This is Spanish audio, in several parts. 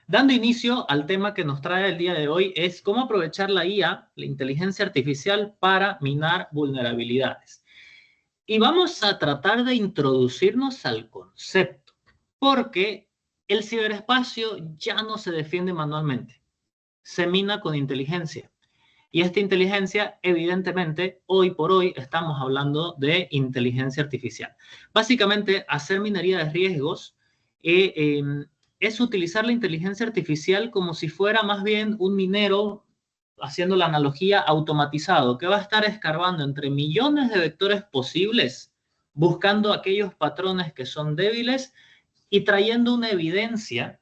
Dando inicio al tema que nos trae el día de hoy es cómo aprovechar la IA, la inteligencia artificial, para minar vulnerabilidades. Y vamos a tratar de introducirnos al concepto, porque el ciberespacio ya no se defiende manualmente, se mina con inteligencia. Y esta inteligencia, evidentemente, hoy por hoy estamos hablando de inteligencia artificial. Básicamente, hacer minería de riesgos es utilizar la inteligencia artificial como si fuera más bien un minero, haciendo la analogía, automatizado, que va a estar escarbando entre millones de vectores posibles, buscando aquellos patrones que son débiles y trayendo una evidencia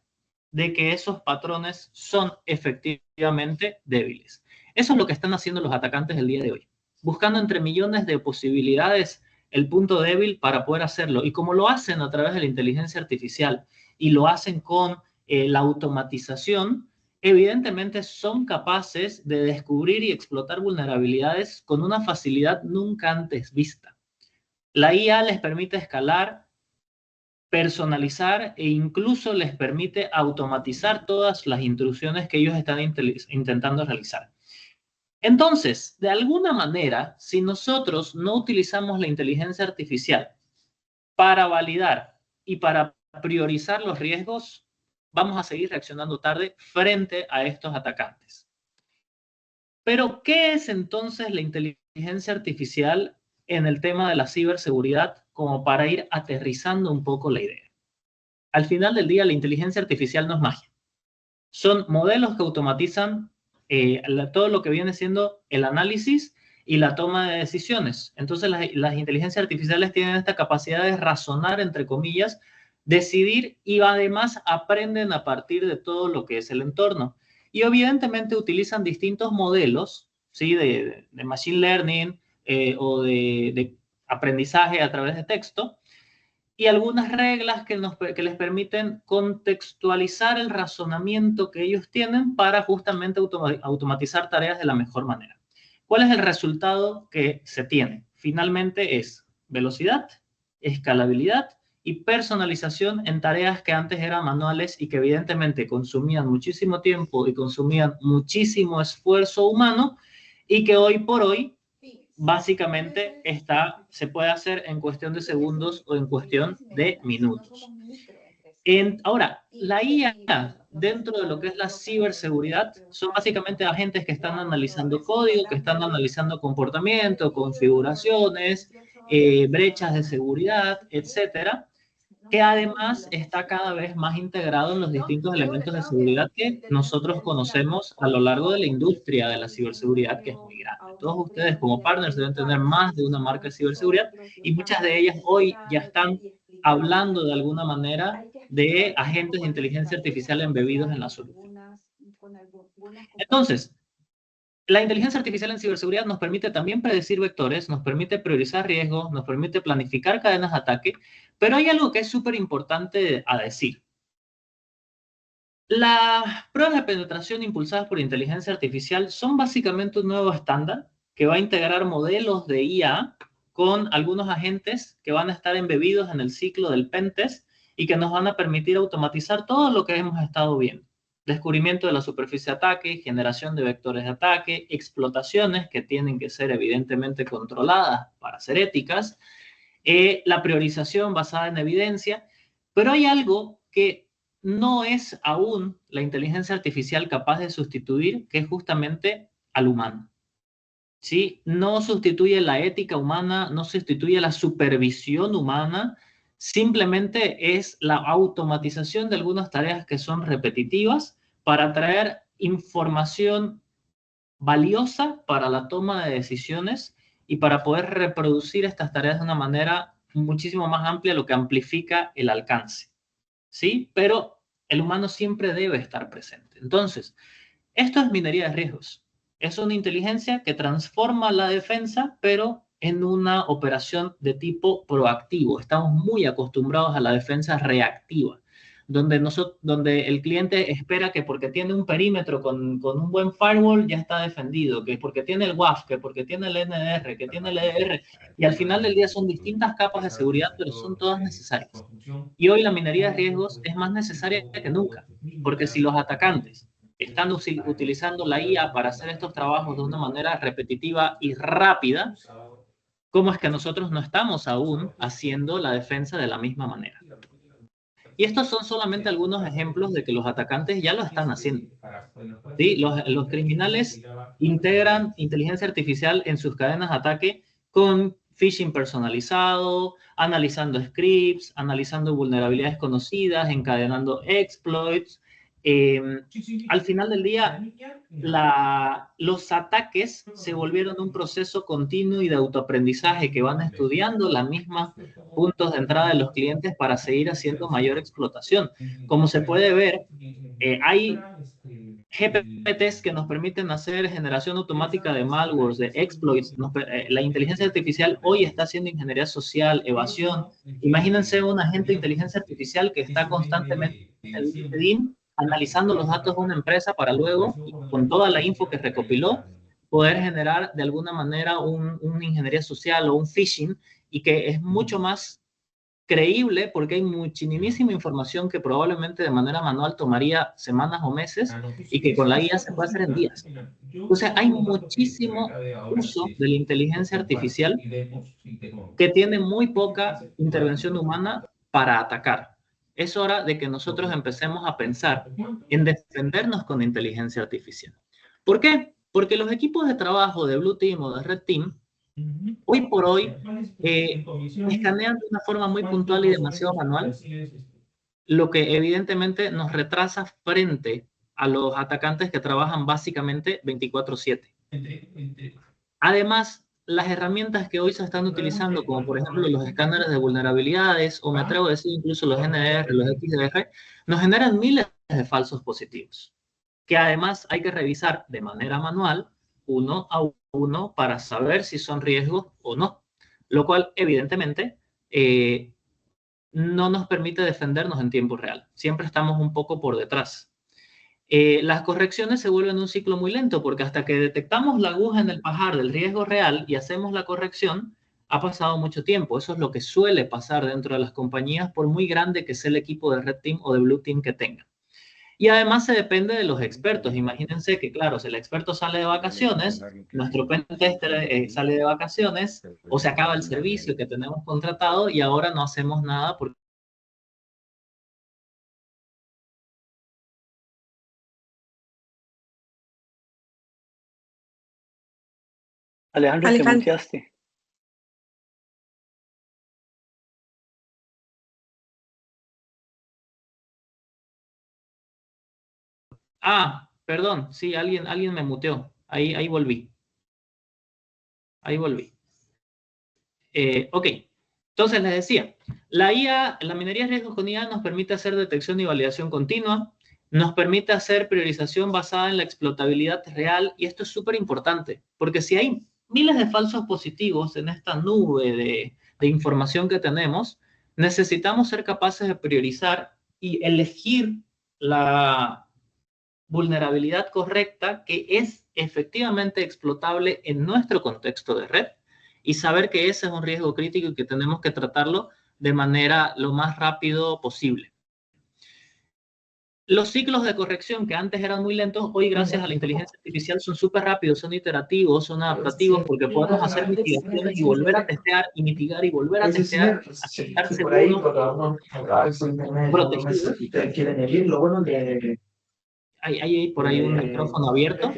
de que esos patrones son efectivamente débiles. Eso es lo que están haciendo los atacantes el día de hoy, buscando entre millones de posibilidades el punto débil para poder hacerlo. Y como lo hacen a través de la inteligencia artificial y lo hacen con la automatización, evidentemente son capaces de descubrir y explotar vulnerabilidades con una facilidad nunca antes vista. La IA les permite escalar, personalizar e incluso les permite automatizar todas las intrusiones que ellos están intentando realizar. Entonces, de alguna manera, si nosotros no utilizamos la inteligencia artificial para validar y para priorizar los riesgos, vamos a seguir reaccionando tarde frente a estos atacantes. Pero, ¿qué es entonces la inteligencia artificial en el tema de la ciberseguridad? Como para ir aterrizando un poco la idea. Al final del día, la inteligencia artificial no es magia. Son modelos que automatizan todo lo que viene siendo el análisis y la toma de decisiones. Entonces, las inteligencias artificiales tienen esta capacidad de razonar, entre comillas, decidir y además aprenden a partir de todo lo que es el entorno. Y evidentemente utilizan distintos modelos, ¿sí? de machine learning o de aprendizaje a través de texto, y algunas reglas que les permiten contextualizar el razonamiento que ellos tienen para justamente automatizar tareas de la mejor manera. ¿Cuál es el resultado que se tiene? Finalmente es velocidad, escalabilidad y personalización en tareas que antes eran manuales y que evidentemente consumían muchísimo tiempo y consumían muchísimo esfuerzo humano, y que hoy por hoy básicamente se puede hacer en cuestión de segundos o en cuestión de minutos. Ahora, la IA dentro de lo que es la ciberseguridad son básicamente agentes que están analizando código, que están analizando comportamiento, configuraciones, brechas de seguridad, etcétera, que además está cada vez más integrado en los distintos elementos de seguridad que nosotros conocemos a lo largo de la industria de la ciberseguridad, que es muy grande. Todos ustedes como partners deben tener más de una marca de ciberseguridad y muchas de ellas hoy ya están hablando de alguna manera de agentes de inteligencia artificial embebidos en la solución. Entonces, la inteligencia artificial en ciberseguridad nos permite también predecir vectores, nos permite priorizar riesgos, nos permite planificar cadenas de ataque, pero hay algo que es súper importante a decir. Las pruebas de penetración impulsadas por inteligencia artificial son básicamente un nuevo estándar que va a integrar modelos de IA con algunos agentes que van a estar embebidos en el ciclo del pentest y que nos van a permitir automatizar todo lo que hemos estado viendo. Descubrimiento de la superficie de ataque, generación de vectores de ataque, explotaciones que tienen que ser evidentemente controladas para ser éticas, la priorización basada en evidencia, pero hay algo que no es aún la inteligencia artificial capaz de sustituir, que es justamente al humano. ¿Sí? No sustituye la ética humana, no sustituye la supervisión humana, simplemente es la automatización de algunas tareas que son repetitivas para traer información valiosa para la toma de decisiones y para poder reproducir estas tareas de una manera muchísimo más amplia, lo que amplifica el alcance. ¿Sí? Pero el humano siempre debe estar presente. Entonces, esto es minería de riesgos. Es una inteligencia que transforma la defensa, pero en una operación de tipo proactivo. Estamos muy acostumbrados a la defensa reactiva, donde el cliente espera que porque tiene un perímetro con un buen firewall ya está defendido, que porque tiene el WAF, que porque tiene el NDR, que tiene el EDR, y al final del día son distintas capas de seguridad, pero son todas necesarias. Y hoy la minería de riesgos es más necesaria que nunca, porque si los atacantes están utilizando la IA para hacer estos trabajos de una manera repetitiva y rápida, ¿cómo es que nosotros no estamos aún haciendo la defensa de la misma manera? Y estos son solamente algunos ejemplos de que los atacantes ya lo están haciendo. ¿Sí? Los criminales integran inteligencia artificial en sus cadenas de ataque con phishing personalizado, analizando scripts, analizando vulnerabilidades conocidas, encadenando exploits. Al final del día, los ataques se volvieron un proceso continuo y de autoaprendizaje que van estudiando las mismas puntos de entrada de los clientes para seguir haciendo mayor explotación. Como se puede ver, hay GPTs que nos permiten hacer generación automática de malwares, de exploits. La inteligencia artificial hoy está haciendo ingeniería social, evasión. Imagínense un agente de inteligencia artificial que está constantemente en LinkedIn analizando los datos de una empresa para luego, con toda la info que recopiló, poder generar de alguna manera una ingeniería social o un phishing, y que es mucho más creíble porque hay muchísima información que probablemente de manera manual tomaría semanas o meses y que con la IA se puede hacer en días. Entonces hay muchísimo uso de la inteligencia artificial que tiene muy poca intervención humana para atacar. Es hora de que nosotros empecemos a pensar en defendernos con inteligencia artificial. ¿Por qué? Porque los equipos de trabajo de Blue Team o de Red Team hoy por hoy escanean de una forma muy puntual y demasiado manual, lo que evidentemente nos retrasa frente a los atacantes que trabajan básicamente 24/7. Además, las herramientas que hoy se están utilizando, como por ejemplo los escáneres de vulnerabilidades, o me atrevo a decir incluso los NDR, los XDR, nos generan miles de falsos positivos, que además hay que revisar de manera manual, uno a uno, para saber si son riesgos o no, lo cual evidentemente no nos permite defendernos en tiempo real. Siempre estamos un poco por detrás. Las correcciones se vuelven un ciclo muy lento porque hasta que detectamos la aguja en el pajar del riesgo real y hacemos la corrección, ha pasado mucho tiempo. Eso es lo que suele pasar dentro de las compañías, por muy grande que sea el equipo de Red Team o de Blue Team que tenga. Y además se depende de los expertos. Imagínense que, claro, si el experto sale de vacaciones, nuestro pentester sale de vacaciones, o se acaba el servicio que tenemos contratado y ahora no hacemos nada porque... Alejandro, te Alejandro. muteaste. Ah, perdón, sí, alguien me muteó. Ahí volví. Ahí volví. Ok, entonces les decía, la IA, la minería de riesgos con IA nos permite hacer detección y validación continua, nos permite hacer priorización basada en la explotabilidad real, y esto es súper importante, porque si hay miles de falsos positivos en esta nube de información que tenemos, necesitamos ser capaces de priorizar y elegir la vulnerabilidad correcta que es efectivamente explotable en nuestro contexto de red, y saber que ese es un riesgo crítico y que tenemos que tratarlo de manera lo más rápido posible. Los ciclos de corrección que antes eran muy lentos, hoy gracias a la inteligencia artificial son súper rápidos, son iterativos, son adaptativos, porque podemos hacer mitigaciones y volver a testear y mitigar y volver a testear hasta estar seguros, protegidos. Hay por ahí un micrófono abierto.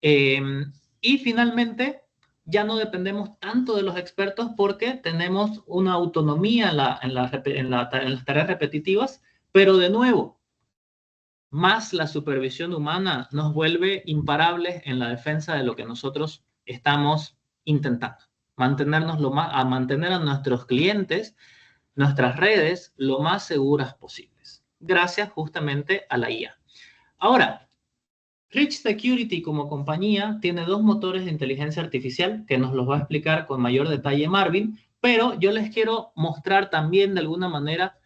Y finalmente, ya no dependemos tanto de los expertos porque tenemos una autonomía en las tareas repetitivas, pero de nuevo, más la supervisión humana nos vuelve imparables en la defensa de lo que nosotros estamos intentando. Mantener a nuestros clientes, nuestras redes, lo más seguras posibles, gracias justamente a la IA. Ahora, Rich Security como compañía tiene dos motores de inteligencia artificial que nos los va a explicar con mayor detalle Marvin, pero yo les quiero mostrar también de alguna manera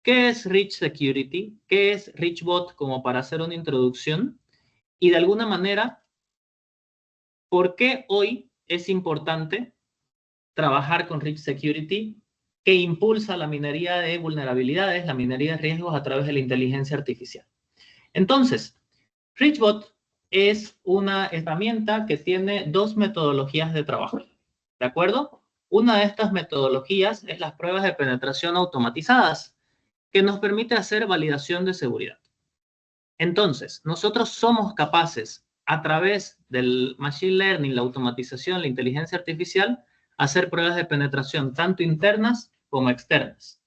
¿Qué es Rich Security? ¿Qué es RichBot? Como para hacer una introducción. Y de alguna manera, ¿por qué hoy es importante trabajar con Rich Security, que impulsa la minería de vulnerabilidades, la minería de riesgos a través de la inteligencia artificial? Entonces, RichBot es una herramienta que tiene dos metodologías de trabajo, ¿de acuerdo? Una de estas metodologías es las pruebas de penetración automatizadas, que nos permite hacer validación de seguridad. Entonces, nosotros somos capaces, a través del machine learning, la automatización, la inteligencia artificial, hacer pruebas de penetración tanto internas como externas.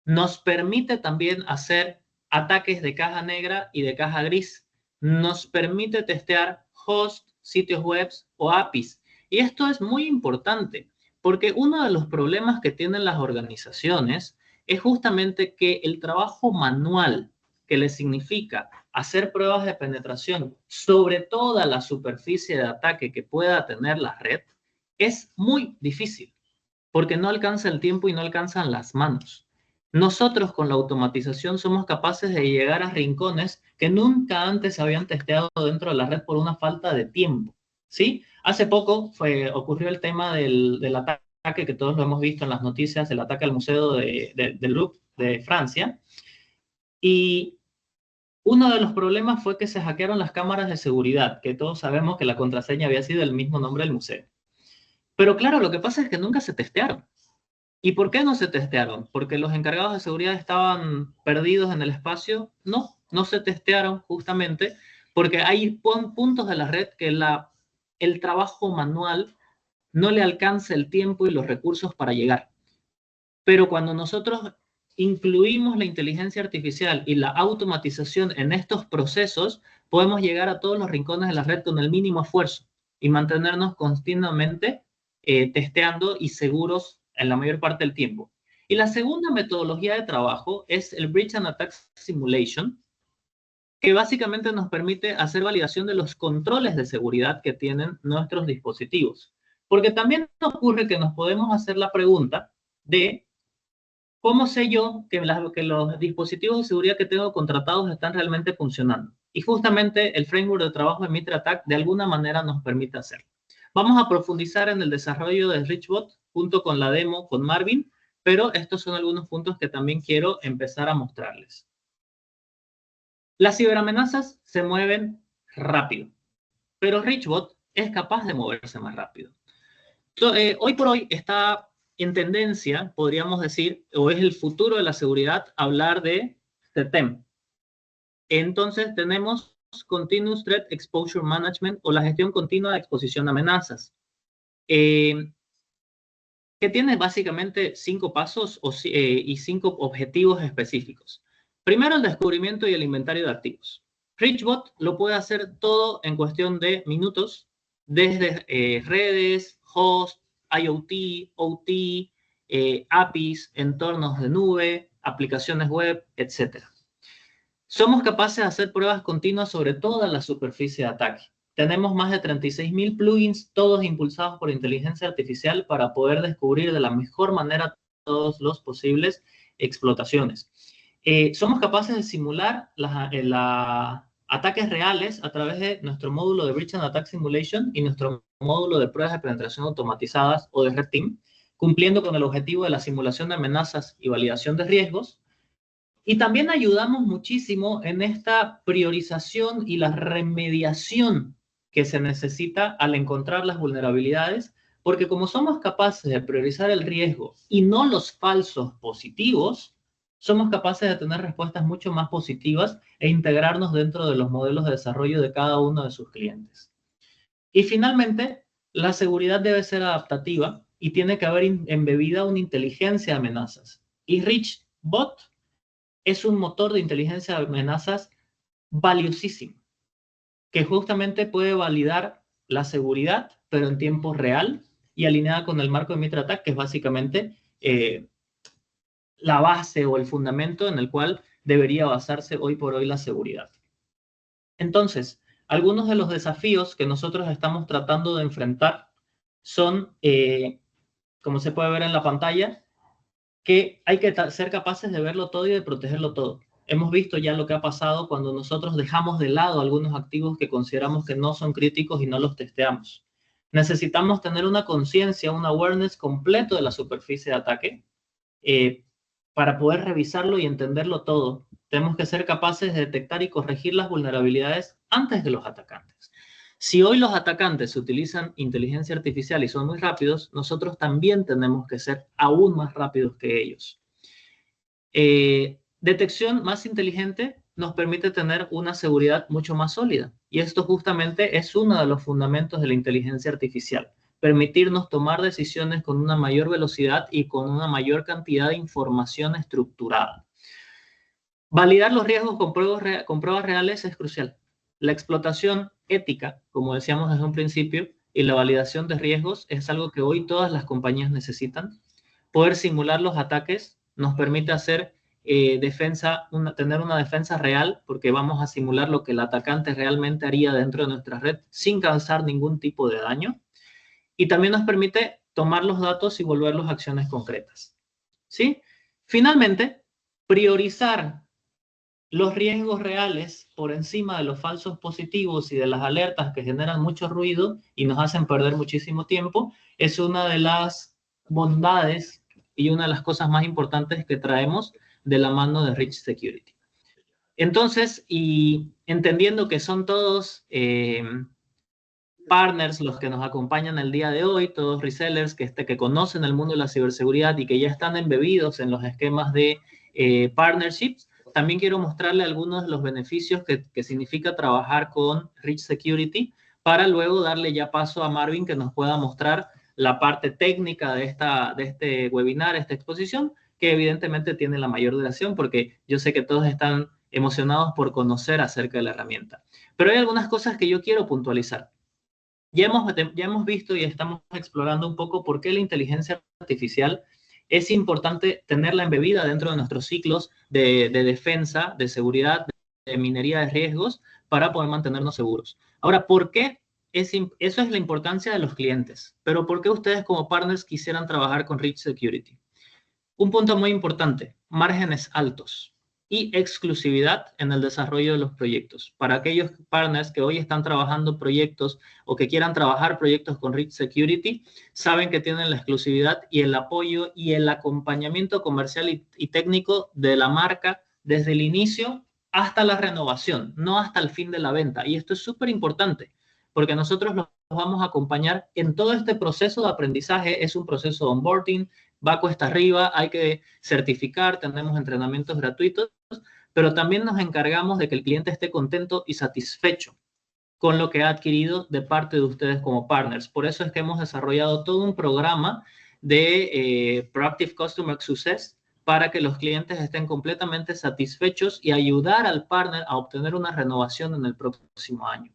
Nos permite también hacer ataques de caja negra y de caja gris. Nos permite testear host, sitios web o APIs. Y esto es muy importante porque uno de los problemas que tienen las organizaciones es justamente que el trabajo manual que les significa hacer pruebas de penetración sobre toda la superficie de ataque que pueda tener la red es muy difícil porque no alcanza el tiempo y no alcanzan las manos. Nosotros con la automatización somos capaces de llegar a rincones que nunca antes se habían testeado dentro de la red por una falta de tiempo, ¿sí? Hace poco ocurrió el tema del ataque que todos lo hemos visto en las noticias, el ataque al Museo del Louvre de Francia, y uno de los problemas fue que se hackearon las cámaras de seguridad, que todos sabemos que la contraseña había sido el mismo nombre del museo. Pero claro, lo que pasa es que nunca se testearon. ¿Y por qué no se testearon? ¿Porque los encargados de seguridad estaban perdidos en el espacio? No, no se testearon justamente porque hay puntos de la red que el trabajo manual no le alcanza el tiempo y los recursos para llegar. Pero cuando nosotros incluimos la inteligencia artificial y la automatización en estos procesos, podemos llegar a todos los rincones de la red con el mínimo esfuerzo y mantenernos continuamente testeando y seguros en la mayor parte del tiempo. Y la segunda metodología de trabajo es el Breach and Attack Simulation, que básicamente nos permite hacer validación de los controles de seguridad que tienen nuestros dispositivos. Porque también ocurre que nos podemos hacer la pregunta de ¿cómo sé yo que los dispositivos de seguridad que tengo contratados están realmente funcionando? Y justamente el framework de trabajo de Mitra Attack de alguna manera nos permite hacerlo. Vamos a profundizar en el desarrollo de RichBot junto con la demo con Marvin, pero estos son algunos puntos que también quiero empezar a mostrarles. Las ciberamenazas se mueven rápido, pero RichBot es capaz de moverse más rápido. Hoy por hoy está en tendencia, podríamos decir, o es el futuro de la seguridad, hablar de CTEM. Entonces tenemos Continuous Threat Exposure Management o la gestión continua de exposición a amenazas, que tiene básicamente 5 pasos y 5 objetivos específicos. Primero, el descubrimiento y el inventario de activos. RichBot lo puede hacer todo en cuestión de minutos, desde redes, host, IoT, OT, APIs, entornos de nube, aplicaciones web, etc. Somos capaces de hacer pruebas continuas sobre toda la superficie de ataque. Tenemos más de 36.000 plugins, todos impulsados por inteligencia artificial para poder descubrir de la mejor manera todos los posibles explotaciones. Somos capaces de simular ataques reales a través de nuestro módulo de Breach and Attack Simulation y nuestro módulo de pruebas de penetración automatizadas o de Red Team, cumpliendo con el objetivo de la simulación de amenazas y validación de riesgos. Y también ayudamos muchísimo en esta priorización y la remediación que se necesita al encontrar las vulnerabilidades, porque como somos capaces de priorizar el riesgo y no los falsos positivos, somos capaces de tener respuestas mucho más positivas e integrarnos dentro de los modelos de desarrollo de cada uno de sus clientes. Y finalmente, la seguridad debe ser adaptativa y tiene que haber embebida una inteligencia de amenazas. Y RichBot es un motor de inteligencia de amenazas valiosísimo, que justamente puede validar la seguridad, pero en tiempo real y alineada con el marco de Mitra Attack, que es básicamente la base o el fundamento en el cual debería basarse hoy por hoy la seguridad. Entonces, algunos de los desafíos que nosotros estamos tratando de enfrentar son, como se puede ver en la pantalla, que hay que ser capaces de verlo todo y de protegerlo todo. Hemos visto ya lo que ha pasado cuando nosotros dejamos de lado algunos activos que consideramos que no son críticos y no los testeamos. Necesitamos tener una conciencia, un awareness completo de la superficie de ataque eh, para poder revisarlo y entenderlo todo. Tenemos que ser capaces de detectar y corregir las vulnerabilidades antes de los atacantes. Si hoy los atacantes utilizan inteligencia artificial y son muy rápidos, nosotros también tenemos que ser aún más rápidos que ellos. Detección más inteligente nos permite tener una seguridad mucho más sólida. Y esto justamente es uno de los fundamentos de la inteligencia artificial. Permitirnos tomar decisiones con una mayor velocidad y con una mayor cantidad de información estructurada. Validar los riesgos con pruebas reales es crucial. La explotación ética, como decíamos desde un principio, y la validación de riesgos es algo que hoy todas las compañías necesitan. Poder simular los ataques nos permite hacer tener una defensa real, porque vamos a simular lo que el atacante realmente haría dentro de nuestra red sin causar ningún tipo de daño. Y también nos permite tomar los datos y volverlos a acciones concretas. ¿Sí? Finalmente, priorizar los riesgos reales por encima de los falsos positivos y de las alertas que generan mucho ruido y nos hacen perder muchísimo tiempo, es una de las bondades y una de las cosas más importantes que traemos de la mano de Rich Security. Entonces, y entendiendo que son todos partners los que nos acompañan el día de hoy, todos resellers que conocen el mundo de la ciberseguridad y que ya están embebidos en los esquemas de partnerships, también quiero mostrarle algunos de los beneficios que significa trabajar con Rich Security para luego darle ya paso a Marvin que nos pueda mostrar la parte técnica de este webinar, esta exposición, que evidentemente tiene la mayor duración porque yo sé que todos están emocionados por conocer acerca de la herramienta. Pero hay algunas cosas que yo quiero puntualizar. Ya hemos visto y estamos explorando un poco por qué la inteligencia artificial es importante tenerla embebida dentro de nuestros ciclos de defensa, de seguridad, de minería de riesgos, para poder mantenernos seguros. Ahora, ¿por qué? Eso es la importancia de los clientes, pero ¿por qué ustedes como partners quisieran trabajar con Rich Security? Un punto muy importante, márgenes altos y exclusividad en el desarrollo de los proyectos. Para aquellos partners que hoy están trabajando proyectos o que quieran trabajar proyectos con Rich Security, saben que tienen la exclusividad y el apoyo y el acompañamiento comercial y técnico de la marca desde el inicio hasta la renovación, no hasta el fin de la venta. Y esto es súper importante porque nosotros los vamos a acompañar en todo este proceso de aprendizaje. Es un proceso de onboarding, va cuesta arriba, hay que certificar, tenemos entrenamientos gratuitos, pero también nos encargamos de que el cliente esté contento y satisfecho con lo que ha adquirido de parte de ustedes como partners. Por eso es que hemos desarrollado todo un programa de Proactive Customer Success para que los clientes estén completamente satisfechos y ayudar al partner a obtener una renovación en el próximo año.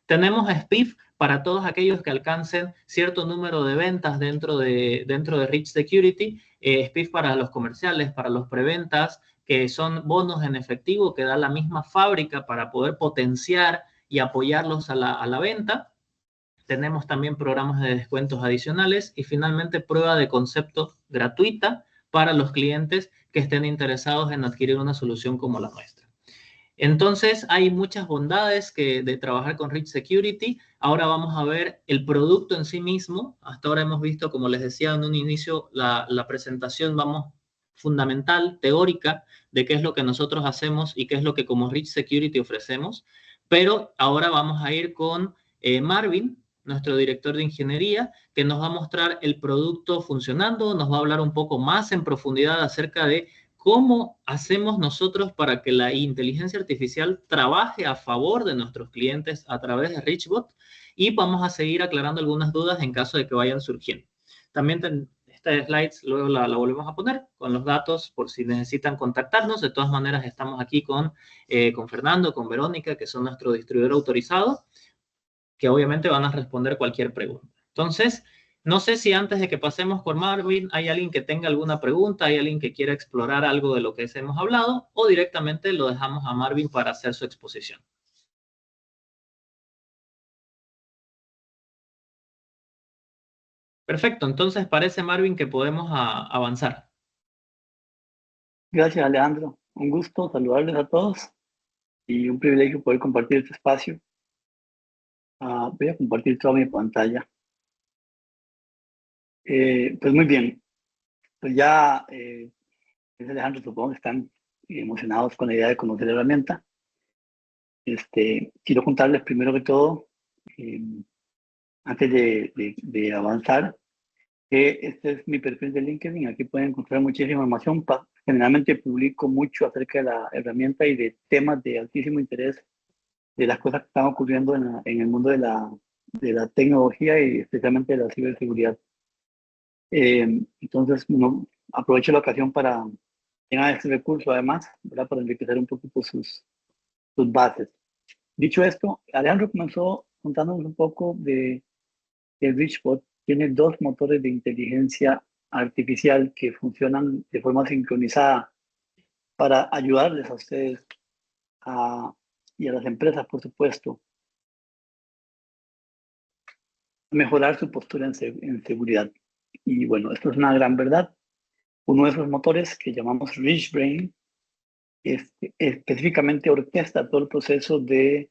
Tenemos SPIF para todos aquellos que alcancen cierto número de ventas dentro de Rich Security, SPIF para los comerciales, para los preventas, que son bonos en efectivo que da la misma fábrica para poder potenciar y apoyarlos a la venta. Tenemos también programas de descuentos adicionales y finalmente prueba de concepto gratuita para los clientes que estén interesados en adquirir una solución como la nuestra. Entonces, hay muchas bondades de trabajar con Rich Security. Ahora vamos a ver el producto en sí mismo. Hasta ahora hemos visto, como les decía en un inicio, la presentación, fundamental, teórica, de qué es lo que nosotros hacemos y qué es lo que como Rich Security ofrecemos. Pero ahora vamos a ir con Marvin, nuestro director de ingeniería, que nos va a mostrar el producto funcionando, nos va a hablar un poco más en profundidad acerca de ¿cómo hacemos nosotros para que la inteligencia artificial trabaje a favor de nuestros clientes a través de Richbot? Y vamos a seguir aclarando algunas dudas en caso de que vayan surgiendo. También esta slides luego la volvemos a poner con los datos por si necesitan contactarnos. De todas maneras, estamos aquí con Fernando, con Verónica, que son nuestro distribuidor autorizado, que obviamente van a responder cualquier pregunta. Entonces, no sé si antes de que pasemos con Marvin hay alguien que tenga alguna pregunta, hay alguien que quiera explorar algo de lo que hemos hablado o directamente lo dejamos a Marvin para hacer su exposición. Perfecto, entonces parece Marvin que podemos avanzar. Gracias, Alejandro. Un gusto saludarles a todos y un privilegio poder compartir este espacio. Voy a compartir toda mi pantalla. Pues muy bien, pues ya, Alejandro, supongo que están emocionados con la idea de conocer la herramienta. Quiero contarles primero que todo, eh, antes de avanzar, que este es mi perfil de LinkedIn. Aquí pueden encontrar muchísima información. Generalmente publico mucho acerca de la herramienta y de temas de altísimo interés de las cosas que están ocurriendo en el mundo de la tecnología y especialmente de la ciberseguridad. Entonces, aprovecho la ocasión para llenar este recurso, además, ¿verdad? Para enriquecer un poquito sus bases. Dicho esto, Alejandro comenzó contándonos un poco de Richbot. Tiene dos motores de inteligencia artificial que funcionan de forma sincronizada para ayudarles a ustedes y a las empresas, por supuesto, mejorar su postura en seguridad. Y bueno, esto es una gran verdad. Uno de esos motores que llamamos Rich Brain específicamente orquesta todo el proceso de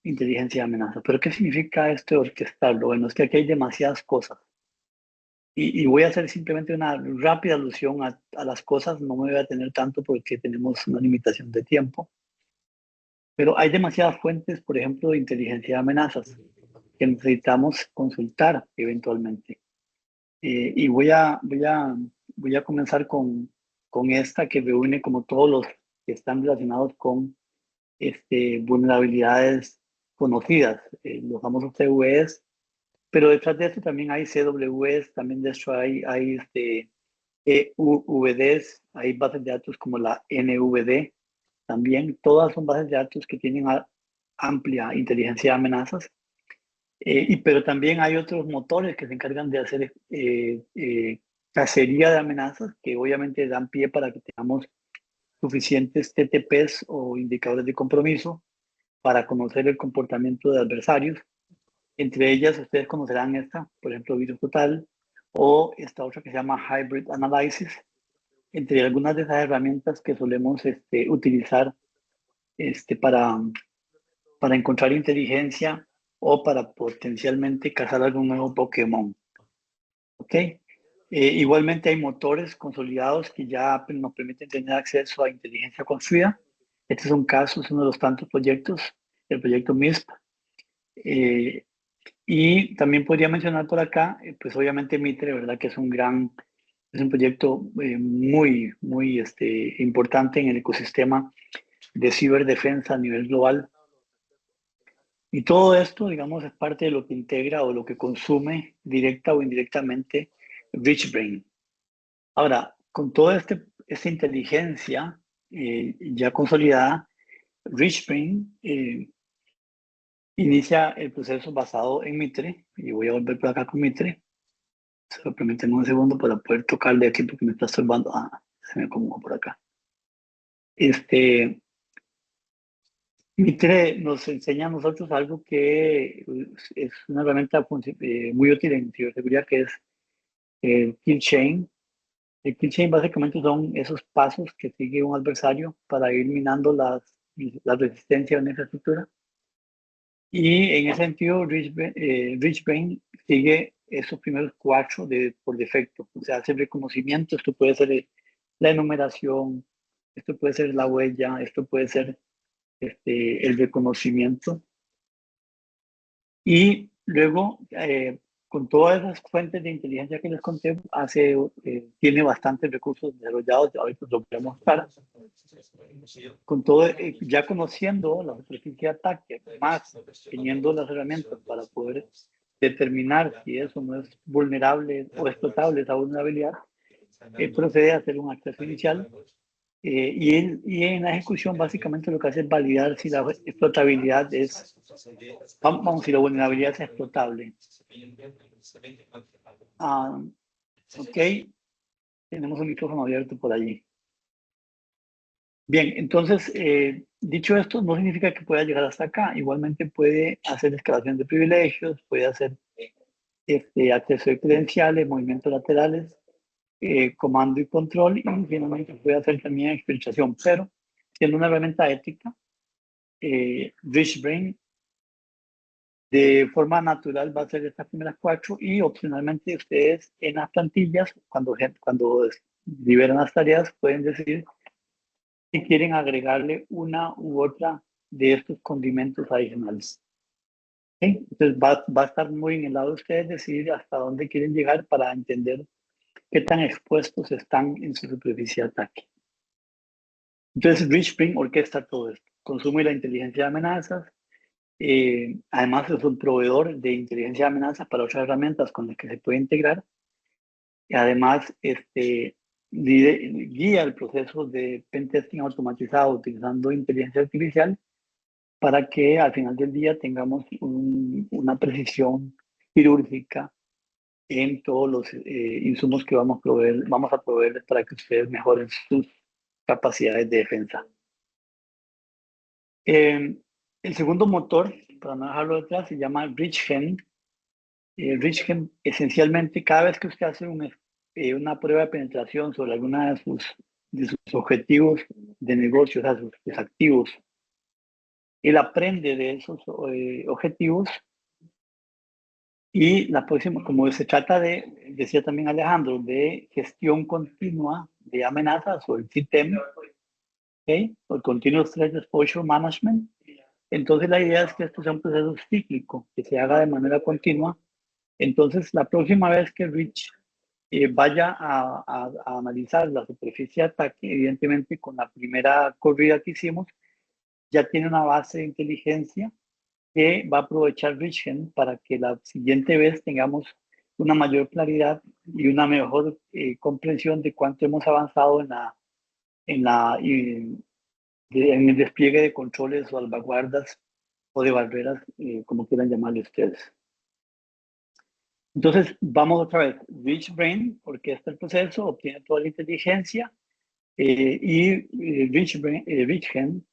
inteligencia de amenaza. ¿Pero qué significa esto de orquestarlo? Bueno, es que aquí hay demasiadas cosas. Y voy a hacer simplemente una rápida alusión a las cosas. No me voy a tener tanto porque tenemos una limitación de tiempo. Pero hay demasiadas fuentes, por ejemplo, de inteligencia de amenazas que necesitamos consultar eventualmente. Y voy a comenzar con esta que reúne como todos los que están relacionados con vulnerabilidades conocidas, los famosos CVEs, pero detrás de esto también hay CWEs, también de esto hay EUVDs, hay bases de datos como la NVD, también todas son bases de datos que tienen amplia inteligencia de amenazas. Pero también hay otros motores que se encargan de hacer cacería de amenazas, que obviamente dan pie para que tengamos suficientes TTPs o indicadores de compromiso para conocer el comportamiento de adversarios. Entre ellas, ustedes conocerán esta, por ejemplo, Virus Total, o esta otra que se llama Hybrid Analysis, entre algunas de esas herramientas que solemos utilizar para encontrar inteligencia o para potencialmente cazar algún nuevo Pokémon. ¿Ok? Igualmente hay motores consolidados que ya nos permiten tener acceso a inteligencia construida. Este es un caso, es uno de los tantos proyectos, el proyecto MISP. Y también podría mencionar por acá, pues obviamente Mitre, ¿verdad? Que es un proyecto muy, muy importante en el ecosistema de ciberdefensa a nivel global. Y todo esto, digamos, es parte de lo que integra o lo que consume directa o indirectamente RichBrain. Ahora, con toda esta inteligencia ya consolidada, RichBrain inicia el proceso basado en Mitre, y voy a volver por acá con Mitre. Solo permítanme un segundo para poder tocarle aquí porque me está estorbando. Se me acomoda por acá. Mitre nos enseña a nosotros algo que es una herramienta muy útil en ciberseguridad, que es el kill chain. El kill chain básicamente son esos pasos que sigue un adversario para ir minando la resistencia de una infraestructura. Y en ese sentido, RichBrain sigue esos primeros cuatro por defecto. O sea, hace reconocimiento. Esto puede ser la enumeración, esto puede ser la huella, esto puede ser el reconocimiento. Y luego, con todas esas fuentes de inteligencia que les conté, tiene bastantes recursos desarrollados. Ahorita lo voy a mostrar. Con todo, ya conociendo la superficie de ataque, más teniendo las herramientas para poder determinar si eso no es vulnerable o explotable, esa vulnerabilidad, procede a hacer un acceso inicial. Y en la ejecución básicamente lo que hace es validar si la explotabilidad vamos, si la vulnerabilidad es explotable. Ok, tenemos un micrófono abierto por allí. Bien, entonces, dicho esto, no significa que pueda llegar hasta acá. Igualmente puede hacer escalación de privilegios, puede hacer acceso de credenciales, movimientos laterales. comando y control, y finalmente puede hacer también experimentación, pero siendo una herramienta ética, Rich Brain de forma natural va a ser estas primeras 4 y opcionalmente ustedes en las plantillas, cuando liberan las tareas, pueden decir si quieren agregarle una u otra de estos condimentos adicionales. ¿Okay? Entonces va a estar muy en el lado de ustedes decidir hasta dónde quieren llegar para entender qué tan expuestos están en su superficie de ataque. Entonces, RichSpring orquesta todo esto. Consume la inteligencia de amenazas. Además, es un proveedor de inteligencia de amenazas para otras herramientas con las que se puede integrar. Y además, guía el proceso de pentesting automatizado utilizando inteligencia artificial para que al final del día tengamos una precisión quirúrgica en todos los insumos que vamos a proveerles para que ustedes mejoren sus capacidades de defensa. El segundo motor, para no dejarlo detrás, se llama RichGen. RichGen, esencialmente, cada vez que usted hace una prueba de penetración sobre alguna de sus objetivos de negocio, o sea, sus activos, él aprende de esos objetivos y la próxima, como se trata de, decía también Alejandro, de gestión continua de amenazas o el CTEM, ¿okay? O el Continuous Threat Exposure Management. Entonces la idea es que esto sea un proceso cíclico, que se haga de manera continua. Entonces la próxima vez que Rich vaya a analizar la superficie de ataque, evidentemente con la primera corrida que hicimos, ya tiene una base de inteligencia que va a aprovechar RichGen para que la siguiente vez tengamos una mayor claridad y una mejor comprensión de cuánto hemos avanzado en el despliegue de controles o salvaguardas o de barreras, como quieran llamarle ustedes. Entonces, vamos otra vez. Rich Brain orquesta el proceso, obtiene toda la inteligencia y RichGen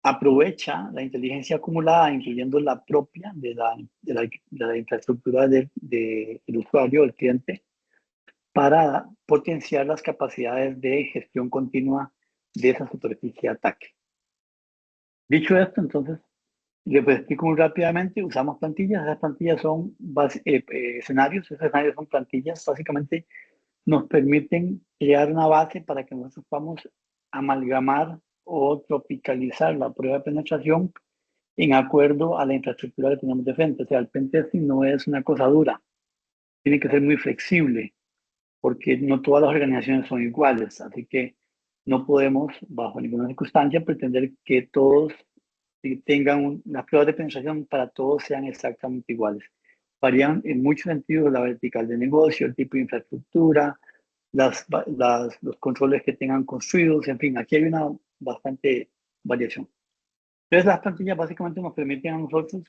aprovecha la inteligencia acumulada, incluyendo la propia de la infraestructura del usuario, del cliente, para potenciar las capacidades de gestión continua de esa superficie de ataque. Dicho esto, entonces, les explico muy rápidamente. Usamos plantillas. Esas plantillas son escenarios. Esos escenarios son plantillas. Básicamente nos permiten crear una base para que nosotros podamos amalgamar o tropicalizar la prueba de penetración en acuerdo a la infraestructura que tenemos de frente. O sea, el pentesting no es una cosa dura. Tiene que ser muy flexible porque no todas las organizaciones son iguales. Así que no podemos, bajo ninguna circunstancia, pretender que todos tengan las pruebas de penetración para todos sean exactamente iguales. Varían en muchos sentidos la vertical de negocio, el tipo de infraestructura, los controles que tengan construidos, en fin, aquí hay una bastante variación. Entonces las plantillas básicamente nos permiten a nosotros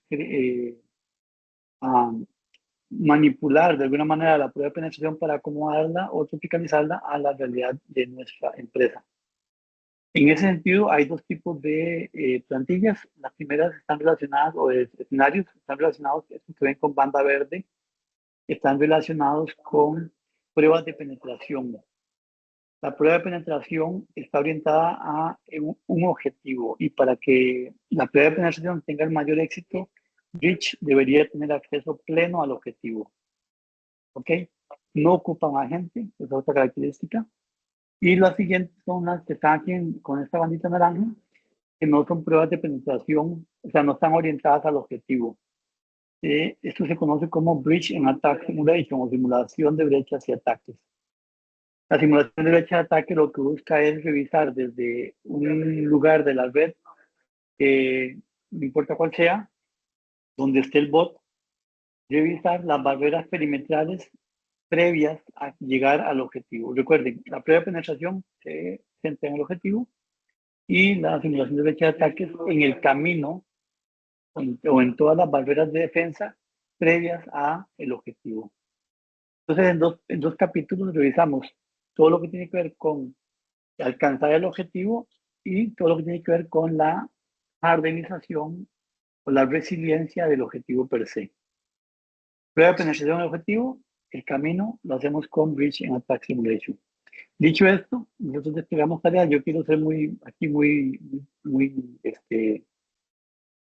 manipular de alguna manera la prueba de penetración para acomodarla o tropicalizarla a la realidad de nuestra empresa. En ese sentido, hay dos tipos de plantillas. Las primeras están relacionadas, o de escenarios, están relacionados, estos que ven con banda verde, están relacionados con pruebas de penetración. La prueba de penetración está orientada a un objetivo y para que la prueba de penetración tenga el mayor éxito, Rich debería tener acceso pleno al objetivo. ¿Ok? No ocupan agente, es otra característica. Y las siguientes son las que están aquí con esta bandita naranja, que no son pruebas de penetración, o sea, no están orientadas al objetivo. Esto se conoce como Breach and Attack Simulation o simulación de brechas y ataques. La simulación de brecha de ataque lo que busca es revisar desde un lugar de la red, no importa cuál sea, donde esté el bot, revisar las barreras perimetrales previas a llegar al objetivo. Recuerden, la prueba de penetración se centra en el objetivo y la simulación de brecha de ataques en el camino o en todas las barreras de defensa previas a el objetivo. Entonces, en dos capítulos revisamos todo lo que tiene que ver con alcanzar el objetivo y todo lo que tiene que ver con la hardenización o la resiliencia del objetivo per se. Prueba de penetración del objetivo, el camino lo hacemos con Bridge and Attack Simulation. Dicho esto, nosotros desplegamos tareas. Yo quiero ser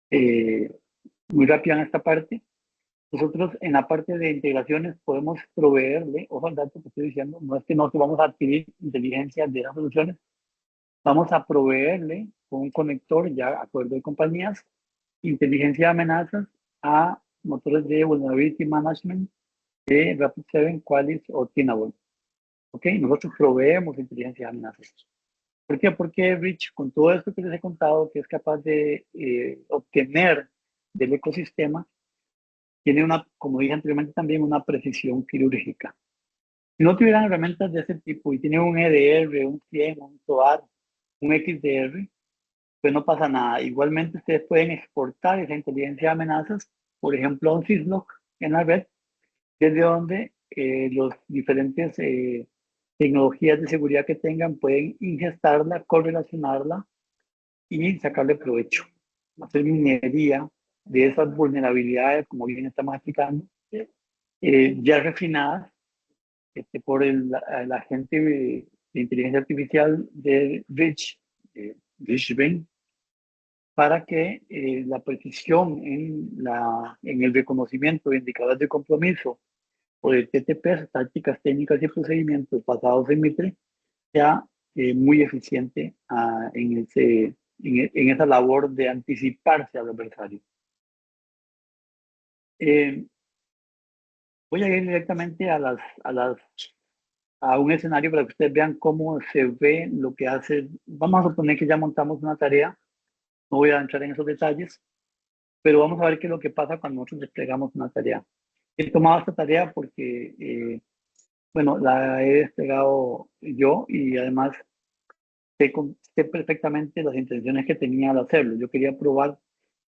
eh, muy rápido en esta parte. Nosotros en la parte de integraciones podemos proveerle, ojo al dato que estoy diciendo, no es que nosotros vamos a adquirir inteligencia de las soluciones, vamos a proveerle con un conector ya acuerdo de compañías, inteligencia de amenazas a motores de Vulnerability Management de Rapid7, Qualys o Tenable. ¿Ok? Nosotros proveemos inteligencia de amenazas. ¿Por qué? Porque Rich, con todo esto que les he contado, que es capaz de obtener del ecosistema, tiene una, como dije anteriormente, también una precisión quirúrgica. Si no tuvieran herramientas de ese tipo y tienen un EDR, un CIEM, un SOAR, un XDR, pues no pasa nada. Igualmente ustedes pueden exportar esa inteligencia de amenazas, por ejemplo, a un syslog en la red, desde donde los diferentes tecnologías de seguridad que tengan pueden ingestarla, correlacionarla y sacarle provecho. Hacer minería de esas vulnerabilidades, como bien estamos explicando, ya refinadas por la gente de inteligencia artificial de Rich para que la precisión en el reconocimiento de indicadores de compromiso o de TTPs, tácticas, técnicas y procedimientos basados en Mitre, sea muy eficiente en esa labor de anticiparse al adversario. Voy a ir directamente a un escenario para que ustedes vean cómo se ve lo que hace. Vamos a suponer que ya montamos una tarea, no voy a entrar en esos detalles, pero vamos a ver qué es lo que pasa cuando nosotros desplegamos una tarea. He tomado esta tarea porque, bueno, la he desplegado yo y además sé perfectamente las intenciones que tenía al hacerlo. Yo quería probar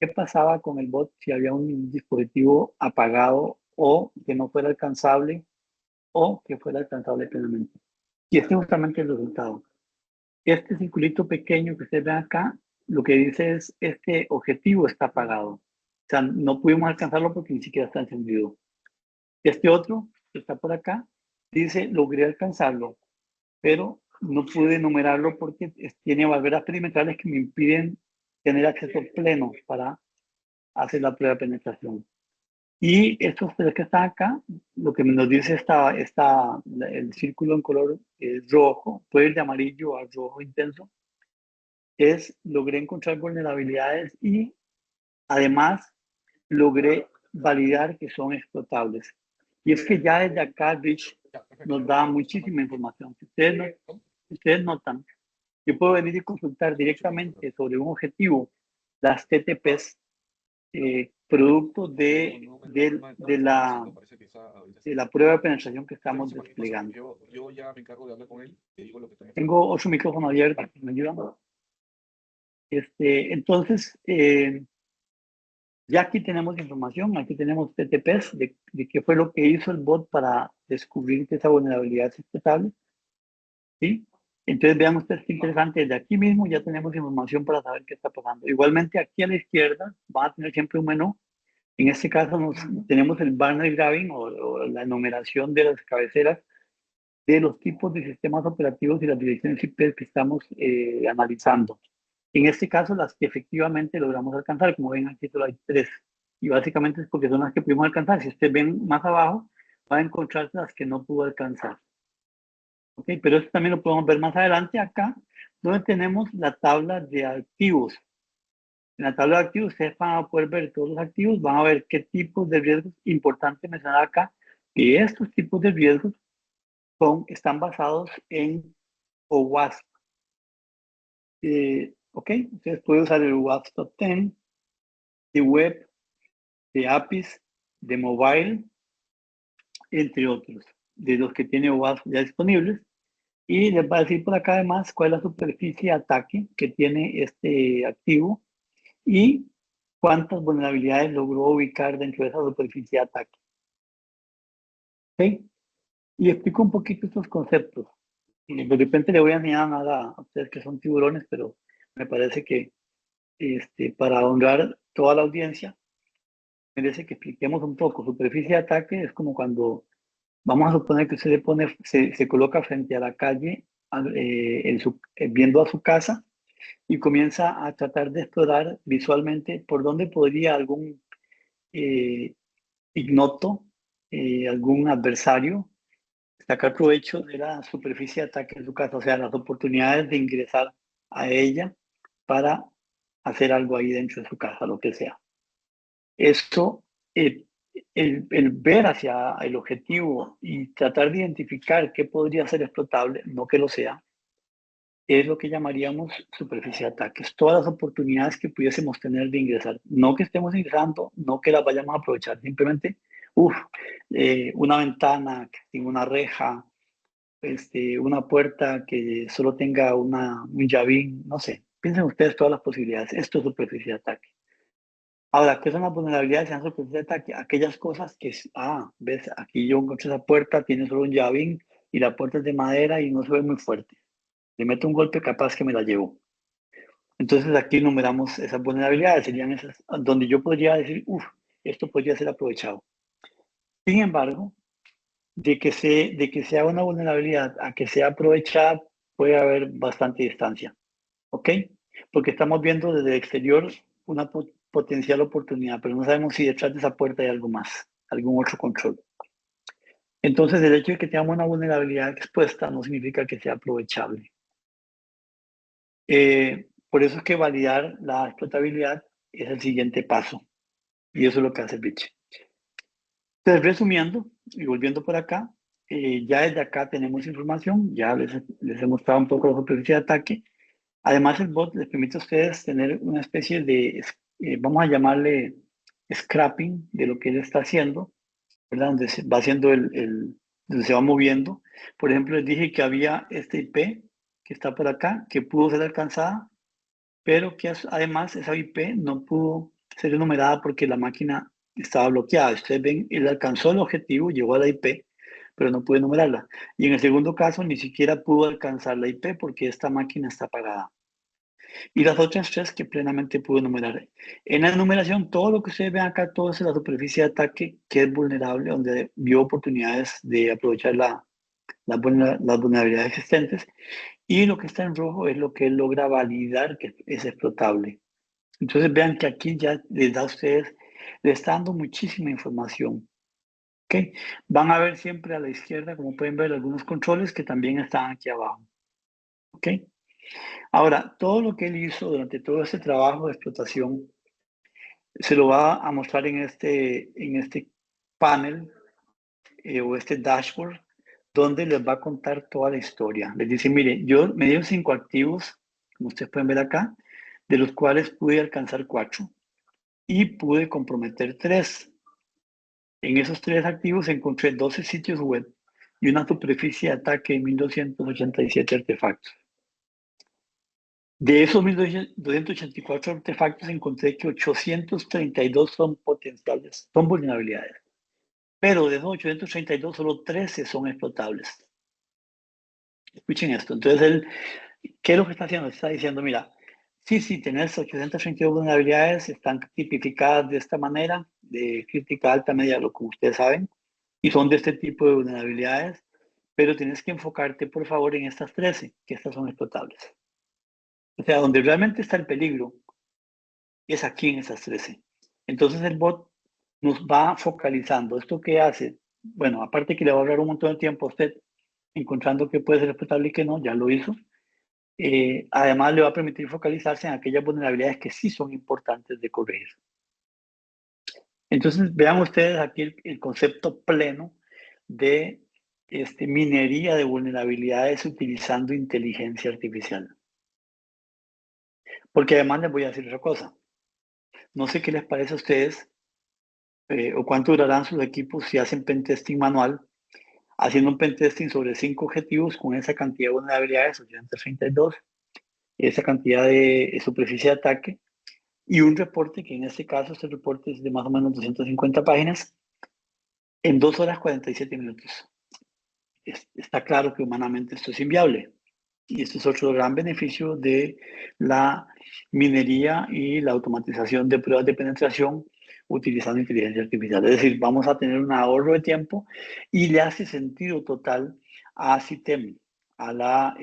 qué pasaba con el bot si había un dispositivo apagado o que no fuera alcanzable o que fuera alcanzable plenamente. Y este es justamente el resultado. Este circulito pequeño que ustedes ven acá, lo que dice es este objetivo está apagado. O sea, no pudimos alcanzarlo porque ni siquiera está encendido. Este otro, que está por acá, dice logré alcanzarlo, pero no pude enumerarlo porque tiene barreras perimetrales que me impiden tener acceso pleno para hacer la prueba de penetración. Y estos tres que están acá, lo que nos dice el círculo en color rojo, puede ir de amarillo a rojo intenso, es logré encontrar vulnerabilidades y además logré validar que son explotables. Y es que ya desde acá Rich nos da muchísima información. Si ustedes notan, yo puedo venir y consultar directamente sobre un objetivo las TTPs producto de la prueba de penetración que estamos desplegando. Yo ya me encargo de hablar con él, te digo lo que tengo. Tengo 8 micrófonos abiertos, ¿me ayudan? Entonces, ya aquí tenemos información, aquí tenemos TTPs de qué fue lo que hizo el bot para descubrir que esa vulnerabilidad es explotable. ¿Sí? Entonces vean ustedes qué interesante, desde aquí mismo ya tenemos información para saber qué está pasando. Igualmente aquí a la izquierda van a tener siempre un menú. En este caso tenemos el binary grabbing o la enumeración de las cabeceras de los tipos de sistemas operativos y las direcciones IP que estamos analizando. En este caso, las que efectivamente logramos alcanzar, como ven aquí solo hay 3. Y básicamente es porque son las que pudimos alcanzar. Si ustedes ven más abajo, van a encontrar las que no pudo alcanzar. ¿Ok? Pero esto también lo podemos ver más adelante acá, donde tenemos la tabla de activos. En la tabla de activos ustedes van a poder ver todos los activos, van a ver qué tipos de riesgos, importante mencionar acá, que estos tipos de riesgos están basados en OWASP. Ok, ustedes pueden usar el WASP Top 10 de web, de APIs, de mobile, entre otros, de los que tiene OWASP ya disponibles. Y les va a decir por acá además cuál es la superficie de ataque que tiene este activo y cuántas vulnerabilidades logró ubicar dentro de esa superficie de ataque. ¿Ok? Y explico un poquito estos conceptos. Y de repente le voy a enseñar nada a ustedes que son tiburones, pero me parece que para honrar toda la audiencia, merece que expliquemos un poco. Superficie de ataque es como cuando Vamos a suponer que usted se coloca frente a la calle, viendo a su casa y comienza a tratar de explorar visualmente por dónde podría algún eh, ignoto, algún adversario, sacar provecho de la superficie de ataque en su casa, o sea, las oportunidades de ingresar a ella para hacer algo ahí dentro de su casa, lo que sea. Esto, el ver hacia el objetivo y tratar de identificar qué podría ser explotable, no que lo sea, es lo que llamaríamos superficie de ataques. Todas las oportunidades que pudiésemos tener de ingresar, no que estemos ingresando, no que las vayamos a aprovechar, simplemente, una ventana sin una reja, una puerta que solo tenga un llavín, no sé. Piensen ustedes todas las posibilidades. Esto es superficie de ataque. Ahora, ¿qué son las vulnerabilidades en superficie de ataque? Aquellas cosas que, ves, aquí yo encontré esa puerta, tiene solo un llavín y la puerta es de madera y no se ve muy fuerte. Le meto un golpe capaz que me la llevo. Entonces aquí numeramos esas vulnerabilidades, serían esas donde yo podría decir, esto podría ser aprovechado. Sin embargo, de que sea una vulnerabilidad a que sea aprovechada, puede haber bastante distancia, ¿ok? Porque estamos viendo desde el exterior una potencial oportunidad, pero no sabemos si detrás de esa puerta hay algo más, algún otro control. Entonces, el hecho de que tengamos una vulnerabilidad expuesta no significa que sea aprovechable. Por eso es que validar la explotabilidad es el siguiente paso. Y eso es lo que hace Bitch. Entonces, resumiendo y volviendo por acá, ya desde acá tenemos información, ya les he mostrado un poco la superficie de ataque. Además, el bot les permite a ustedes tener una especie de, vamos a llamarle scrapping de lo que él está haciendo, ¿verdad? Donde se va haciendo donde se va moviendo. Por ejemplo, les dije que había este IP que está por acá, que pudo ser alcanzada, pero que además esa IP no pudo ser enumerada porque la máquina estaba bloqueada. Ustedes ven, él alcanzó el objetivo, llegó a la IP, pero no pudo enumerarla. Y en el segundo caso, ni siquiera pudo alcanzar la IP porque esta máquina está apagada. Y las otras tres que plenamente pudo enumerar. En la enumeración, todo lo que ustedes ven acá, todo es la superficie de ataque que es vulnerable, donde vio oportunidades de aprovechar las vulnerabilidades existentes. Y lo que está en rojo es lo que él logra validar que es explotable. Entonces vean que aquí ya les da a ustedes, les está dando muchísima información. ¿Okay? Van a ver siempre a la izquierda, como pueden ver, algunos controles que también están aquí abajo. ¿Okay? Ahora, todo lo que él hizo durante todo este trabajo de explotación se lo va a mostrar en este panel o este dashboard, donde les va a contar toda la historia. Les dice, mire, yo me dio 5 activos, como ustedes pueden ver acá, de los cuales pude alcanzar 4 y pude comprometer 3. En esos 3 activos encontré 12 sitios web y una superficie de ataque de 1.287 artefactos. De esos 1.284 artefactos encontré que 832 son potenciales, son vulnerabilidades. Pero de esos 832, solo 13 son explotables. Escuchen esto. Entonces, él, ¿qué es lo que está haciendo? Está diciendo, mira, sí, tenés 832 vulnerabilidades, están tipificadas de esta manera, de crítica alta, media, lo que ustedes saben, y son de este tipo de vulnerabilidades, pero tienes que enfocarte, por favor, en estas 13, que estas son explotables. O sea, donde realmente está el peligro es aquí en esas 13. Entonces, el bot nos va focalizando. ¿Esto qué hace? Bueno, aparte que le va a ahorrar un montón de tiempo a usted encontrando qué puede ser explotable y qué no, ya lo hizo. Además, le va a permitir focalizarse en aquellas vulnerabilidades que sí son importantes de corregir. Entonces, vean ustedes aquí el concepto pleno de minería de vulnerabilidades utilizando inteligencia artificial. Porque además les voy a decir otra cosa. No sé qué les parece a ustedes o cuánto durarán sus equipos si hacen pentesting manual, haciendo un pentesting sobre 5 objetivos con esa cantidad de vulnerabilidades, 832, esa cantidad de superficie de ataque, y un reporte, que en este caso este reporte es de más o menos 250 páginas, en 2 horas 47 minutos. Está claro que humanamente esto es inviable. Y esto es otro gran beneficio de la minería y la automatización de pruebas de penetración utilizando inteligencia artificial. Es decir, vamos a tener un ahorro de tiempo y le hace sentido total a CITEM, a la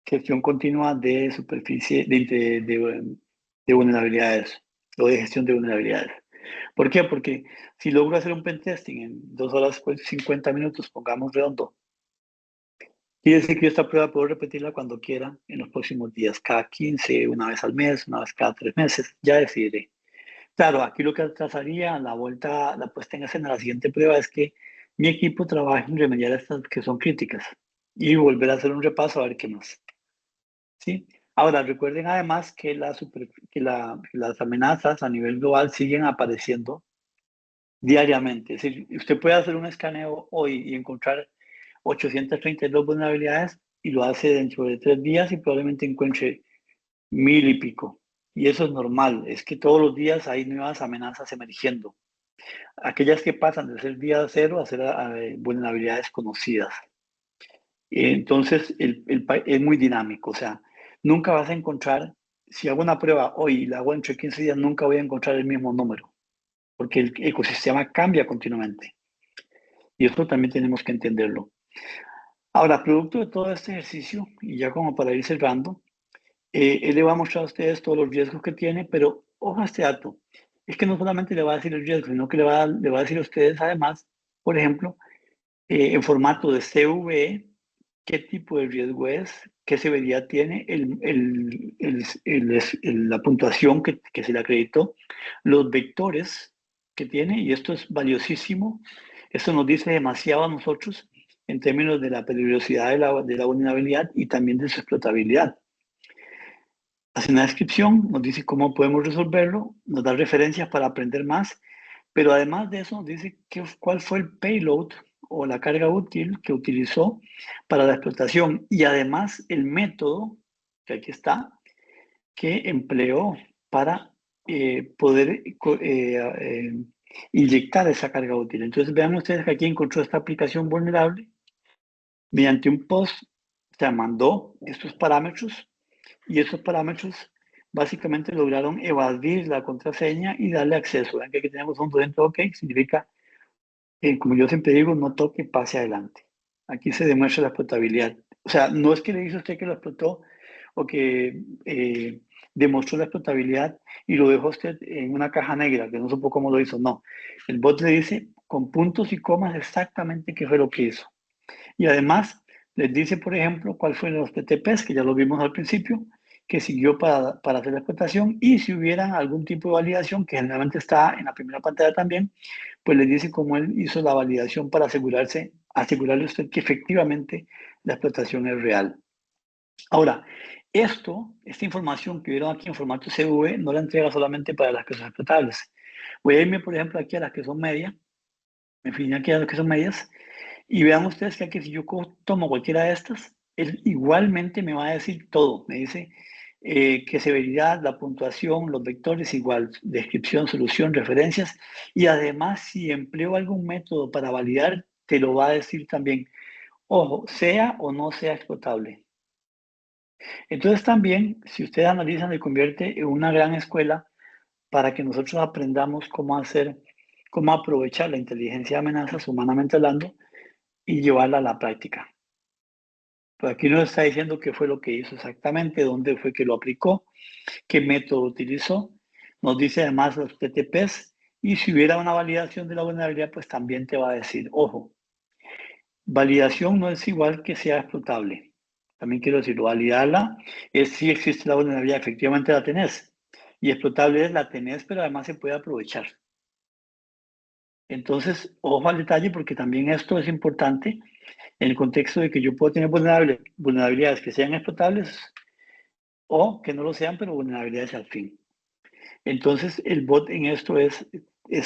gestión continua de superficie de vulnerabilidades o de gestión de vulnerabilidades. ¿Por qué? Porque si logro hacer un pentesting en 2 horas, pues 50 minutos, pongamos redondo, quiere decir que yo esta prueba puedo repetirla cuando quiera en los próximos días, cada 15, una vez al mes, una vez cada 3 meses, ya decidiré. Claro, aquí lo que atrasaría la puesta en escena, la siguiente prueba es que mi equipo trabaje en remediar estas que son críticas y volver a hacer un repaso a ver qué más. ¿Sí? Ahora, recuerden además que las amenazas a nivel global siguen apareciendo diariamente. Es decir, usted puede hacer un escaneo hoy y encontrar 832 vulnerabilidades y lo hace dentro de 3 días y probablemente encuentre 1000 y pico. Y eso es normal, es que todos los días hay nuevas amenazas emergiendo. Aquellas que pasan de ser día cero a ser vulnerabilidades conocidas. Entonces, es muy dinámico, o sea, nunca vas a encontrar, si hago una prueba hoy y la hago entre 15 días, nunca voy a encontrar el mismo número, porque el ecosistema cambia continuamente. Y eso también tenemos que entenderlo. Ahora, producto de todo este ejercicio, y ya como para ir cerrando, él le va a mostrar a ustedes todos los riesgos que tiene, pero ojo a este dato, es que no solamente le va a decir el riesgo, sino que le va a decir a ustedes además, por ejemplo, en formato de CVE, qué tipo de riesgo es, qué severidad tiene, la puntuación que se le acreditó, los vectores que tiene, y esto es valiosísimo. Esto nos dice demasiado a nosotros en términos de la peligrosidad de la vulnerabilidad y también de su explotabilidad. Hace una descripción, nos dice cómo podemos resolverlo, nos da referencias para aprender más, pero además de eso nos dice cuál fue el payload o la carga útil que utilizó para la explotación y además el método, que aquí está, que empleó para poder inyectar esa carga útil. Entonces vean ustedes que aquí encontró esta aplicación vulnerable mediante un post, se mandó estos parámetros y esos parámetros básicamente lograron evadir la contraseña y darle acceso. Ven que aquí tenemos un dentro OK, significa, como yo siempre digo, no toque, pase adelante. Aquí se demuestra la explotabilidad. O sea, no es que le dice a usted que lo explotó o que demostró la explotabilidad y lo dejó usted en una caja negra, que no supo cómo lo hizo. No, el bot le dice con puntos y comas exactamente qué fue lo que hizo. Y además les dice, por ejemplo, cuáles fueron los TTPs, que ya lo vimos al principio, que siguió para hacer la explotación, y si hubiera algún tipo de validación, que generalmente está en la primera pantalla también, pues les dice cómo él hizo la validación para asegurarle a usted que efectivamente la explotación es real. Ahora, esta información que vieron aquí en formato CV no la entrega solamente para las que son explotables. Voy a irme, por ejemplo, aquí a las que son medias, en fin, aquí a las que son medias, y vean ustedes que aquí si yo tomo cualquiera de estas, él igualmente me va a decir todo. Me dice qué severidad, la puntuación, los vectores, igual, descripción, solución, referencias. Y además, si empleo algún método para validar, te lo va a decir también. Ojo, sea o no sea explotable. Entonces también, si ustedes analizan, se convierte en una gran escuela para que nosotros aprendamos cómo aprovechar la inteligencia de amenazas, humanamente hablando, y llevarla a la práctica. Pues aquí nos está diciendo qué fue lo que hizo exactamente, dónde fue que lo aplicó, qué método utilizó. Nos dice además los TTPs y si hubiera una validación de la vulnerabilidad, pues también te va a decir, ojo, validación no es igual que sea explotable. También quiero decirlo, validarla es si existe la vulnerabilidad, efectivamente la tenés. Y explotable es la tenés, pero además se puede aprovechar. Entonces, ojo al detalle porque también esto es importante en el contexto de que yo puedo tener vulnerabilidades que sean explotables o que no lo sean, pero vulnerabilidades al fin. Entonces, el bot en esto es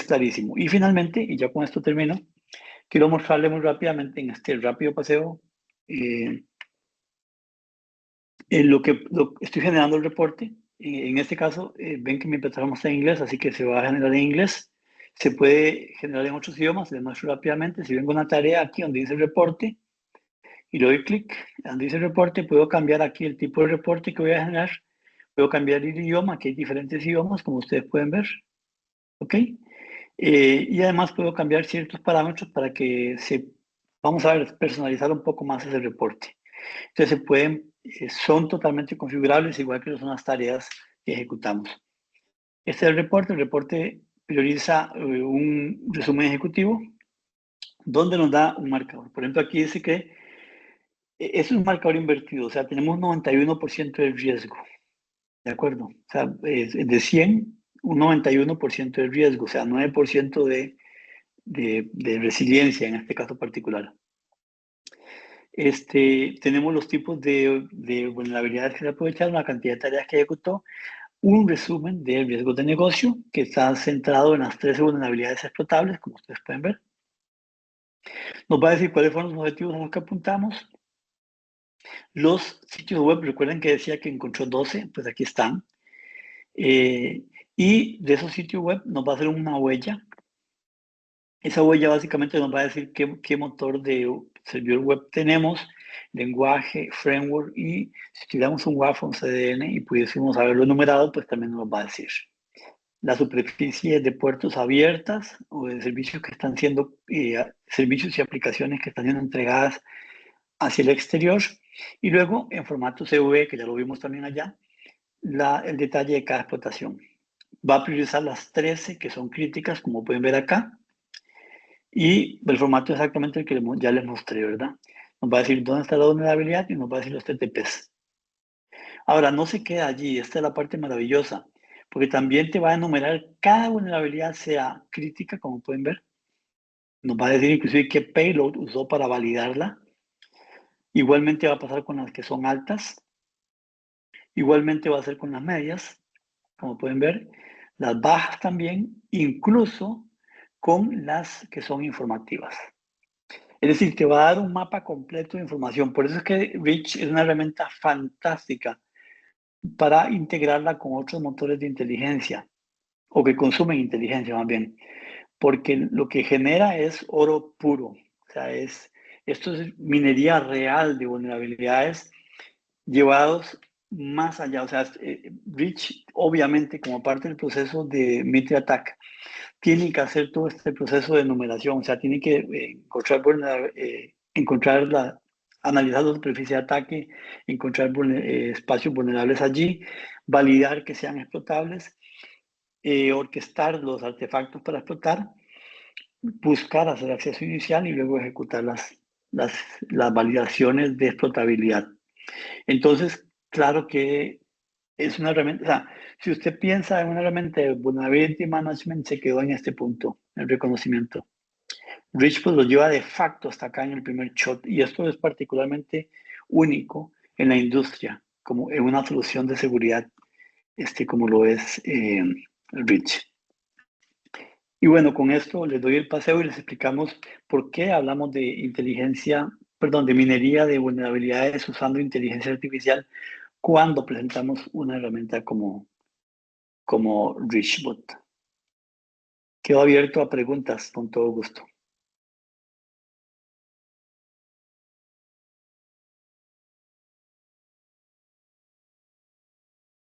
clarísimo. Y finalmente, y ya con esto termino, quiero mostrarle muy rápidamente en este rápido paseo en lo que estoy generando el reporte. En este caso, ven que mi plataforma está en inglés, así que se va a generar en inglés. Se puede generar en otros idiomas, les muestro rápidamente. Si vengo a una tarea aquí donde dice reporte, y le doy clic, donde dice reporte, puedo cambiar aquí el tipo de reporte que voy a generar, puedo cambiar el idioma, que hay diferentes idiomas, como ustedes pueden ver, ¿ok? Y además puedo cambiar ciertos parámetros para que vamos a ver, personalizar un poco más ese reporte. Entonces son totalmente configurables, igual que son las tareas que ejecutamos. Este es el reporte prioriza un resumen ejecutivo donde nos da un marcador. Por ejemplo, aquí dice que es un marcador invertido, o sea, tenemos 91% de riesgo, ¿de acuerdo? O sea, de 100, un 91% de riesgo, o sea, 9% de resiliencia en este caso particular. Tenemos los tipos de vulnerabilidades que se aprovecharon, la cantidad de tareas que ejecutó, un resumen de riesgos de negocio que está centrado en las 13 vulnerabilidades explotables, como ustedes pueden ver. Nos va a decir cuáles fueron los objetivos a los que apuntamos. Los sitios web, recuerden que decía que encontró 12, pues aquí están. Y de esos sitios web nos va a hacer una huella. Esa huella básicamente nos va a decir qué motor de servidor web tenemos, lenguaje, framework, y si tuviéramos un WAF o un CDN y pudiésemos haberlo enumerado, pues también nos lo va a decir. La superficie de puertos abiertas o de servicios que están siendo, servicios y aplicaciones que están siendo entregadas hacia el exterior. Y luego en formato CV, que ya lo vimos también allá, el detalle de cada explotación. Va a priorizar las 13 que son críticas, como pueden ver acá. Y el formato es exactamente el que ya les mostré, ¿verdad? Nos va a decir dónde está la vulnerabilidad y nos va a decir los TTPs. Ahora, no se queda allí, esta es la parte maravillosa, porque también te va a enumerar cada vulnerabilidad sea crítica, como pueden ver. Nos va a decir inclusive qué payload usó para validarla. Igualmente va a pasar con las que son altas. Igualmente va a ser con las medias, como pueden ver. Las bajas también, incluso con las que son informativas. Es decir, te va a dar un mapa completo de información. Por eso es que Rich es una herramienta fantástica para integrarla con otros motores de inteligencia o que consumen inteligencia más bien, porque lo que genera es oro puro. O sea, esto es minería real de vulnerabilidades llevados más allá. O sea, Rich, obviamente, como parte del proceso de Multi-Attack, tiene que hacer todo este proceso de numeración, o sea, tiene que analizar la superficie de ataque, encontrar espacios vulnerables allí, validar que sean explotables, orquestar los artefactos para explotar, buscar hacer acceso inicial y luego ejecutar las validaciones de explotabilidad. Entonces, claro que es una herramienta, o sea, si usted piensa en una herramienta de Vulnerability Management, se quedó en este punto, el reconocimiento. Rich pues lo lleva de facto hasta acá en el primer shot y esto es particularmente único en la industria, como en una solución de seguridad, como lo es Rich. Y bueno, con esto les doy el paseo y les explicamos por qué hablamos de de minería de vulnerabilidades usando inteligencia artificial cuando presentamos una herramienta como Richbot. Quedo abierto a preguntas con todo gusto.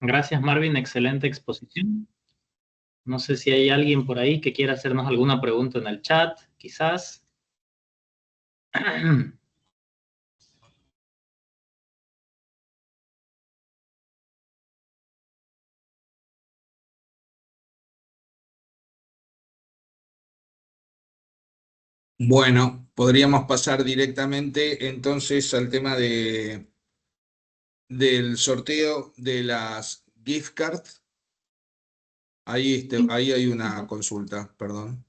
Gracias, Marvin. Excelente exposición. No sé si hay alguien por ahí que quiera hacernos alguna pregunta en el chat, quizás. Bueno, podríamos pasar directamente entonces al tema del sorteo de las gift cards. Ahí hay una consulta, perdón.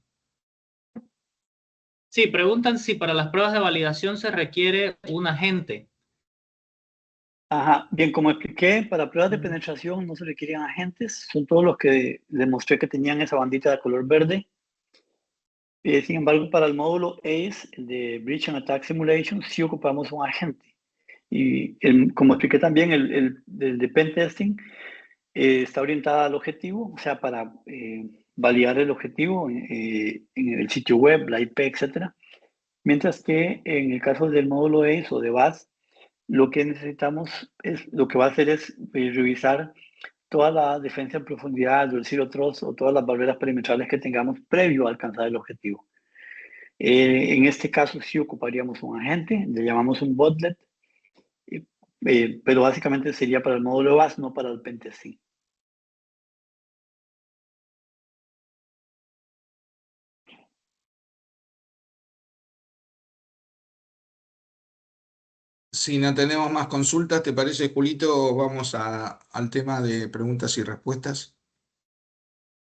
Sí, preguntan si para las pruebas de validación se requiere un agente. Ajá, bien, como expliqué, para pruebas de penetración no se requieren agentes, son todos los que demostré que tenían esa bandita de color verde. Sin embargo, para el módulo ACE, el de Breach and Attack Simulation, sí ocupamos un agente. Y como expliqué también, el de pen testing está orientada al objetivo, o sea, para validar el objetivo en el sitio web, la IP, etc. Mientras que en el caso del módulo ACE o de BAS, lo que necesitamos lo que va a hacer es revisar toda la defensa en profundidad, o el zero trust, o todas las barreras perimetrales que tengamos previo a alcanzar el objetivo. En este caso sí ocuparíamos un agente, le llamamos un botlet, pero básicamente sería para el módulo VAS, no para el pentesting. Si no tenemos más consultas, ¿te parece, Julito? Vamos al tema de preguntas y respuestas.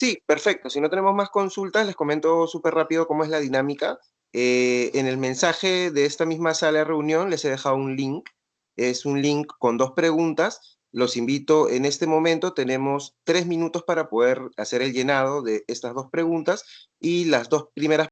Sí, perfecto. Si no tenemos más consultas, les comento súper rápido cómo es la dinámica. En el mensaje de esta misma sala de reunión les he dejado un link. Es un link con 2 preguntas. Los invito en este momento. Tenemos 3 minutos para poder hacer el llenado de estas 2 preguntas y las 2 primeras